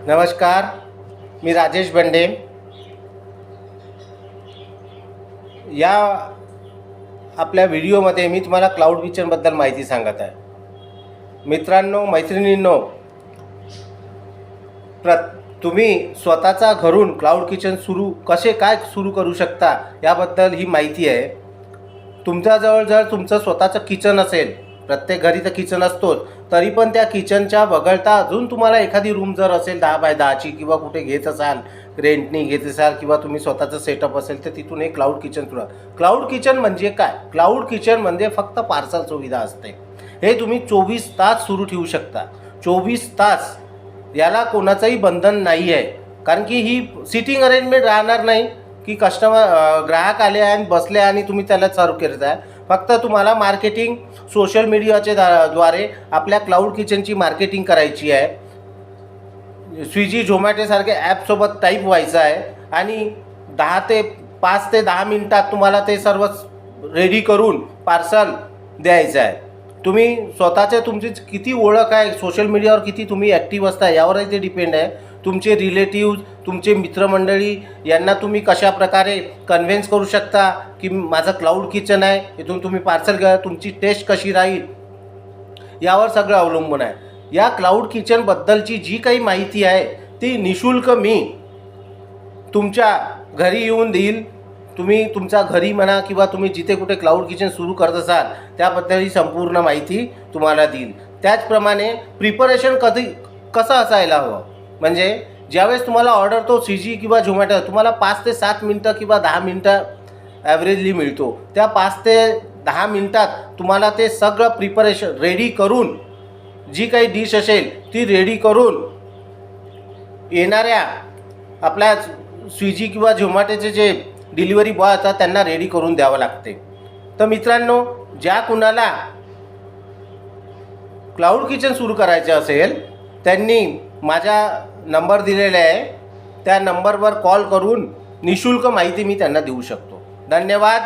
नमस्कार, मी राजेश बंडे. या आपल्या व्हिडिओमध्ये मी तुम्हाला क्लाउड किचनबद्दल माहिती सांगत आहे. मित्रांनो, मैत्रिणींनो, तुम्ही स्वतःचा घरून क्लाउड किचन कसे सुरू करू शकता याबद्दल ही माहिती आहे. तुमच्याजवळ जर तुमचं स्वतःचं किचन असेल, प्रत्येक घरी तर किचन असतोच, तरी पण त्या किचनच्या वगळता अजून तुम्हाला एखादी रूम जर असेल 10x10ची किंवा कुठे घेत असाल, रेंटनी घेत असाल किंवा तुम्ही स्वतःचं सेटअप असेल, तर तिथून एक क्लाउड किचन सुरू. क्लाउड किचन म्हणजे काय? क्लाउड किचन म्हणजे फक्त पार्सल सुविधा असते. हे तुम्ही 24 तास सुरू ठेवू शकता. 24 तास याला कोणाचंही बंधन नाही आहे, कारण की ही सिटिंग अरेंजमेंट राहणार नाही की ग्राहक आले आणि बसले आणि तुम्ही त्याला सर्व करत आहे. फक्त तुम्हाला मार्केटिंग सोशल मीडियाच्या द्वारे आपल्या क्लाउड किचनची मार्केटिंग करायची आहे. स्विगी झोमॅटोसारखे ॲपसोबत टाईप व्हायचं आहे आणि 5 ते 10 मिनटात तुम्हाला ते सर्व रेडी करून पार्सल द्यायचं आहे. तुम्ही तुमची किती ओळख आहे, सोशल मीडियावर किती तुम्ही ॲक्टिव्ह असता यावरही ते डिपेंड आहे. तुमचे रिलेटिव्ज, तुमचे मित्रमंडळी यांना तुम्ही कशा प्रकारे कन्व्हिन्स करू शकता की माझं क्लाउड किचन आहे, इथून तुम्ही पार्सल घ्या, तुमची टेस्ट कशी राहील यावर सगळं अवलंबून आहे. या क्लाउड किचनबद्दलची जी काही माहिती आहे ती निःशुल्क मी तुमच्या घरी येऊन देईल. तुम्ही तुमच्या घरी म्हणा किंवा तुम्ही जिथे कुठे क्लाउड किचन सुरू करत असाल त्याबद्दल ही संपूर्ण माहिती तुम्हाला देईल. त्याचप्रमाणे प्रिपरेशन कसं असायला हवं, म्हणजे ज्यावेळेस तुम्हाला ऑर्डर तो स्विगी किंवा झोमॅटो तुम्हाला 5 ते 7 मिनटं किंवा 10 मिनटं ॲव्हरेजली मिळतो. त्या 5 ते 10 मिनटात तुम्हाला ते सगळं प्रिपरेशन रेडी करून, जी काही डिश असेल ती रेडी करून येणाऱ्या आपल्या स्विगी किंवा झोमॅटोचे जे डिलिव्हरी बॉय असतात त्यांना रेडी करून द्यावं लागते. तर मित्रांनो, ज्या कुणाला क्लाउड किचन सुरू करायचे असेल त्यांनी माझा नंबर दिलेला आहे, त्या नंबरवर कॉल करून निःशुल्क माहिती मी त्यांना देऊ शकतो. धन्यवाद.